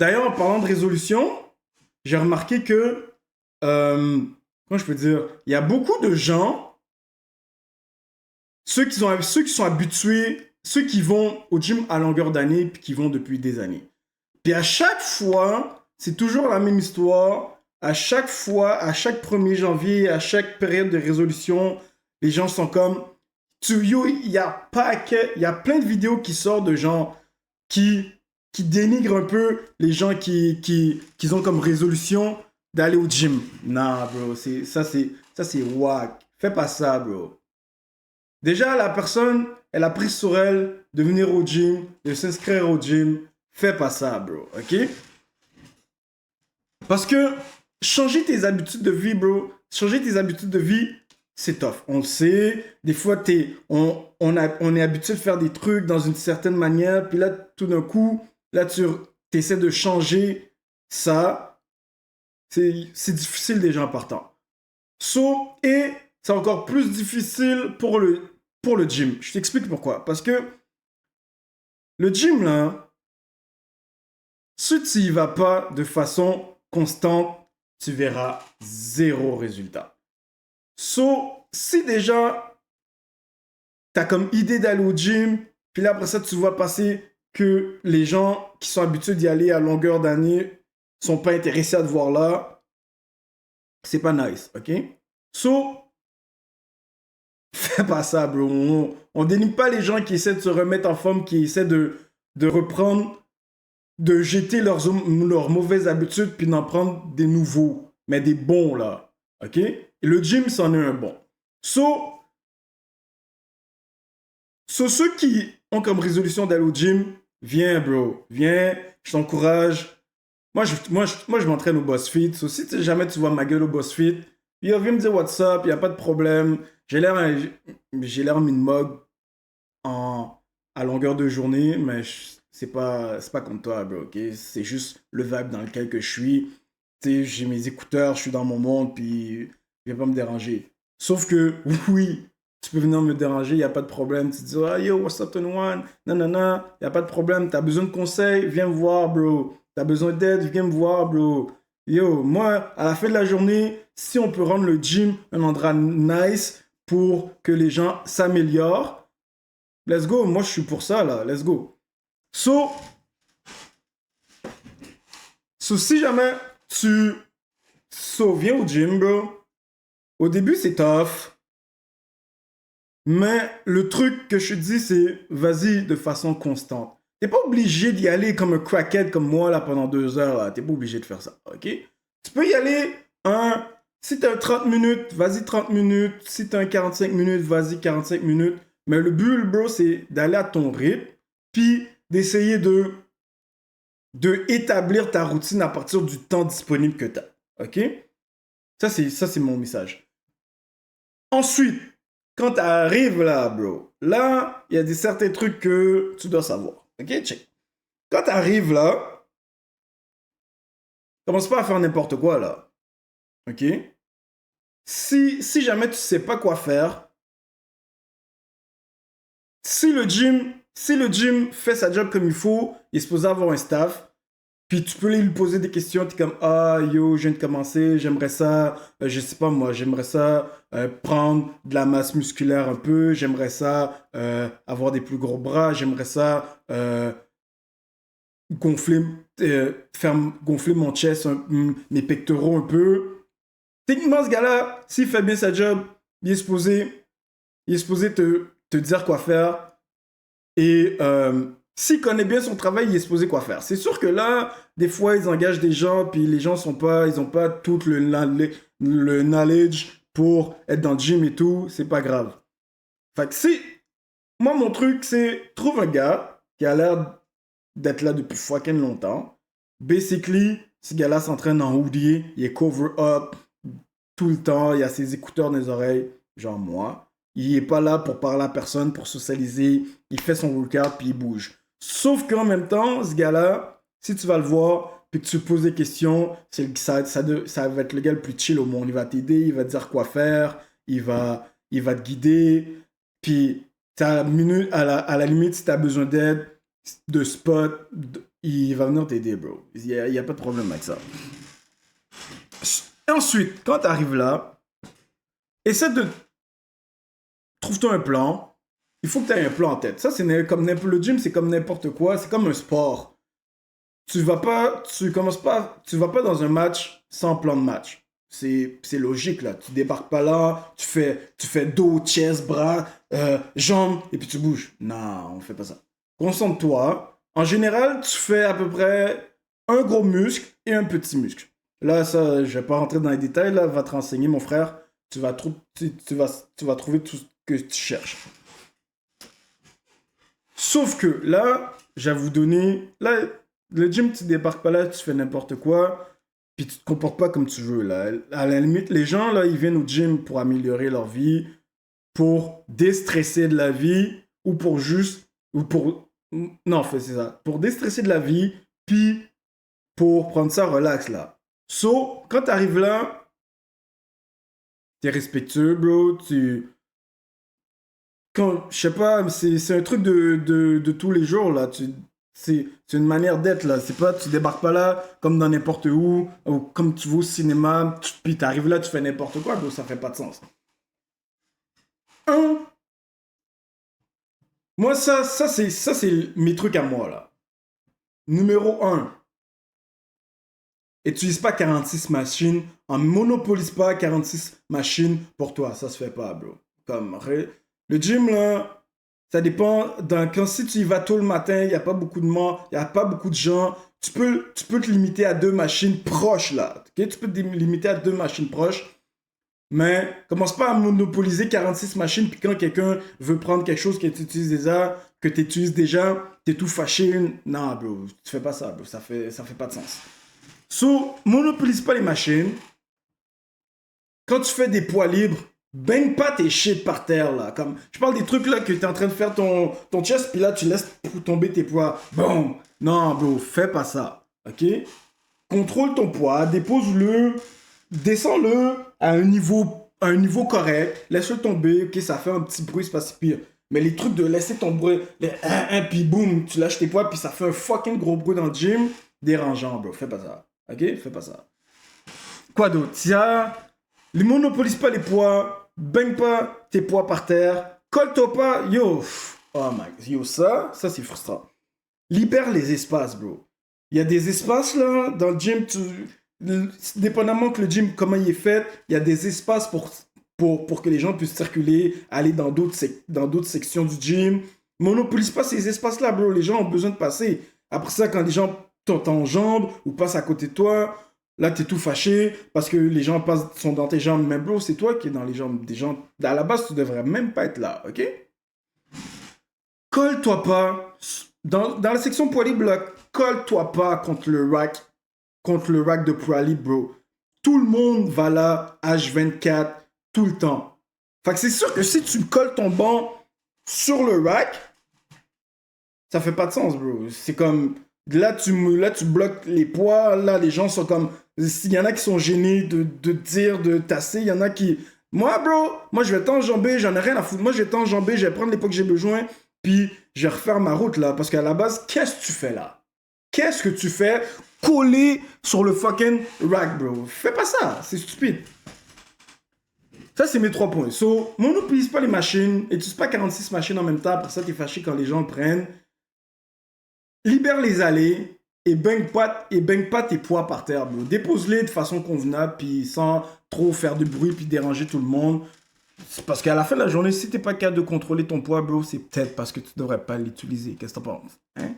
D'ailleurs, en parlant de résolution, j'ai remarqué que, comment je peux dire, il y a beaucoup de gens, ceux qui sont habitués, ceux qui vont au gym à longueur d'année, puis qui vont depuis des années. Puis à chaque fois, c'est toujours la même histoire. À chaque fois, à chaque 1er janvier, à chaque période de résolution, les gens sont comme... Yo, il y a plein de vidéos qui sortent de gens qui, qui dénigrent un peu les gens qui ont comme résolution d'aller au gym. Nah, bro, ça c'est wack. Fais pas ça, bro. Déjà, la personne, elle a pris sur elle de venir au gym, de s'inscrire au gym. Fais pas ça, bro, ok? Parce que changer tes habitudes de vie, bro, changer tes habitudes de vie, c'est tough. On le sait. Des fois, on est habitué de faire des trucs dans une certaine manière, puis là, tout d'un coup, là, tu essaies de changer ça. C'est difficile déjà en partant. Et c'est encore plus difficile pour le gym. Je t'explique pourquoi. Parce que le gym, là, si tu n'y vas pas de façon constante, tu verras zéro résultat. Si déjà, tu as comme idée d'aller au gym, puis là, après ça, tu vois passer que les gens qui sont habitués d'y aller à longueur d'année sont pas intéressés à te voir là, c'est pas nice, ok? Fais pas ça, bro. On dénigre pas les gens qui essaient de se remettre en forme, qui essaient de reprendre, de jeter leurs mauvaises habitudes, puis d'en prendre des nouveaux, mais des bons, là. OK? Et le gym, c'en est un bon. Ceux qui ont comme résolution d'aller au gym, viens, bro. Viens, je t'encourage. Moi, je m'entraîne au BuzzFit. Si jamais tu vois ma gueule au BuzzFit, viens me dire what's up, y a pas de problème. J'ai l'air une mug à longueur de journée, mais c'est pas contre toi, bro, ok? C'est juste le vibe dans lequel que je suis. Tu sais, j'ai mes écouteurs, je suis dans mon monde, puis viens pas me déranger. Sauf que, oui, tu peux venir me déranger, y a pas de problème. Tu te dis, ah yo, what's up, 21? Nanana, y a pas de problème. T'as besoin de conseils, viens me voir, bro. T'as besoin d'aide, viens me voir, bro. Yo, moi, à la fin de la journée, si on peut rendre le gym un endroit nice pour que les gens s'améliorent, let's go. Moi, je suis pour ça, là. Let's go. Si jamais viens au gym, bro, au début, c'est tough. Mais le truc que je te dis, c'est vas-y de façon constante. T'es pas obligé d'y aller comme un crackhead comme moi, là, pendant 2 heures, là. T'es pas obligé de faire ça, ok? Tu peux y aller, si t'as 30 minutes, vas-y 30 minutes. Si t'as 45 minutes, vas-y 45 minutes. Mais le but, bro, c'est d'aller à ton rythme, puis d'essayer de établir ta routine à partir du temps disponible que t'as, ok? Ça, c'est mon message. Ensuite, quand t'arrives là, bro, là, il y a certains trucs que tu dois savoir. Ok, check. Quand t'arrives là, commence pas à faire n'importe quoi là. Ok? Si jamais tu sais pas quoi faire, si le gym fait sa job comme il faut, il est supposé avoir un staff. Puis tu peux lui poser des questions, tu es comme ah yo, je viens de commencer, j'aimerais ça, je sais pas moi, j'aimerais ça prendre de la masse musculaire un peu, j'aimerais ça avoir des plus gros bras, j'aimerais ça gonfler, faire gonfler mon chest, mes pectoraux un peu. Techniquement, ce gars-là, s'il fait bien sa job, il est supposé te dire quoi faire. Et s'il connaît bien son travail, il est supposé quoi faire. C'est sûr que là, des fois, ils engagent des gens, puis les gens ils ont pas tout le knowledge pour être dans le gym et tout, c'est pas grave. Fait que moi, mon truc, c'est trouve un gars qui a l'air d'être là depuis fucking longtemps. Basically, ce gars-là s'entraîne en hoodie, il est cover up tout le temps, il a ses écouteurs dans les oreilles, genre moi. Il est pas là pour parler à personne, pour socialiser. Il fait son workout puis il bouge. Sauf qu'en même temps, ce gars-là, si tu vas le voir puis que tu poses des questions, ça va être le gars le plus chill au monde. Il va t'aider, il va te dire quoi faire, il va te guider. Puis à la limite, si tu as besoin d'aide, de spot, il va venir t'aider, bro. Il y a pas de problème avec ça. Et ensuite, quand tu arrives là, essaie de... Trouve-toi un plan. Il faut que tu aies un plan en tête. Ça, c'est comme le gym, c'est comme n'importe quoi. C'est comme un sport. Tu vas pas dans un match sans plan de match. C'est logique, là. Tu débarques pas là, tu fais dos, chest, bras, jambes, et puis tu bouges. Non, on fait pas ça. Concentre-toi. En général, tu fais à peu près un gros muscle et un petit muscle. Là, ça, je vais pas rentrer dans les détails, là, va te renseigner, mon frère. Tu vas trouver tout ce que tu cherches. Sauf que là, j'ai à vous donner... Là, le gym, tu débarques pas là, tu fais n'importe quoi, puis tu te comportes pas comme tu veux, là. À la limite, les gens, là, ils viennent au gym pour améliorer leur vie, pour déstresser de la vie, ou pour juste... Ou pour... Non, c'est ça. Pour déstresser de la vie, puis pour prendre ça relax, là. So, quand t'arrives là, t'es respectueux, bro, je sais pas, c'est un truc de tous les jours, là. C'est une manière d'être, là. C'est pas, tu débarques pas là comme dans n'importe où, ou comme tu vas au cinéma, puis t'arrives là, tu fais n'importe quoi, bro, ça fait pas de sens. Moi, ça c'est mes trucs à moi, là. Numéro 1. Utilise pas 46 machines. En monopolise pas 46 machines pour toi. Ça se fait pas, bro. Le gym, là, ça dépend. Quand si tu y vas tôt le matin, il n'y a pas beaucoup de monde, il n'y a pas beaucoup de gens, tu peux te limiter à 2 machines proches, là. Okay? Tu peux te limiter à 2 machines proches. Mais commence pas à monopoliser 46 machines, puis quand quelqu'un veut prendre quelque chose que tu utilises déjà, t'es tout fâché. Non, bro, tu fais pas ça, bro. Ça fait pas de sens. So, monopolise pas les machines. Quand tu fais des poids libres, baigne pas tes shit par terre, là. Comme, je parle des trucs, là, que t'es en train de faire ton chest, puis là, tu laisses tomber tes poids. Bon, non, bro, fais pas ça. OK? Contrôle ton poids, dépose-le, descends-le à un niveau correct, laisse-le tomber, OK, ça fait un petit bruit, c'est pas si pire. Mais les trucs de laisser tomber, puis boum, tu lâches tes poids, puis ça fait un fucking gros bruit dans le gym, dérangeant, bro, fais pas ça. OK? Fais pas ça. Quoi d'autre? Les monopolise pas les poids, baigne pas tes poids par terre, colle-toi pas, yo. Oh my, yo, ça c'est frustrant. Libère les espaces, bro. Il y a des espaces, là, dans le gym, dépendamment que le gym, comment il est fait, il y a des espaces pour que les gens puissent circuler, aller dans d'autres sections du gym. Monopolise pas ces espaces-là, bro. Les gens ont besoin de passer. Après ça, quand les gens t'enjambent ou passent à côté de toi, là, t'es tout fâché parce que les gens sont dans tes jambes. Mais bro, c'est toi qui es dans les jambes des gens. À la base, tu devrais même pas être là, OK? Colle-toi pas. Dans la section poids libre, colle-toi pas contre le rack de poids libre, bro. Tout le monde va là, H24, tout le temps. Fait que c'est sûr que si tu colles ton banc sur le rack, ça fait pas de sens, bro. C'est comme... Là, tu bloques les poids. Là, les gens sont comme... Il y en a qui sont gênés de dire, de tasser. Il y en a qui... Moi, bro, moi, je vais t'enjamber. J'en ai rien à foutre. Moi, je vais t'enjamber. Je vais prendre les poids que j'ai besoin. Puis, je vais refaire ma route, là. Parce qu'à la base, qu'est-ce que tu fais, là? Qu'est-ce que tu fais collé sur le fucking rack, bro? Fais pas ça. C'est stupide. Ça, c'est mes 3 points. So, monopolise pas les machines. Utilise pas 46 machines en même temps. Après ça, t'es fâché quand les gens le prennent. Libère les allées et baigne pas tes poids par terre, bro. Dépose-les de façon convenable, puis sans trop faire de bruit, puis déranger tout le monde. C'est parce qu'à la fin de la journée, si t'es pas capable de contrôler ton poids, bro, c'est peut-être parce que tu devrais pas l'utiliser. Qu'est-ce que t'en penses? Hein?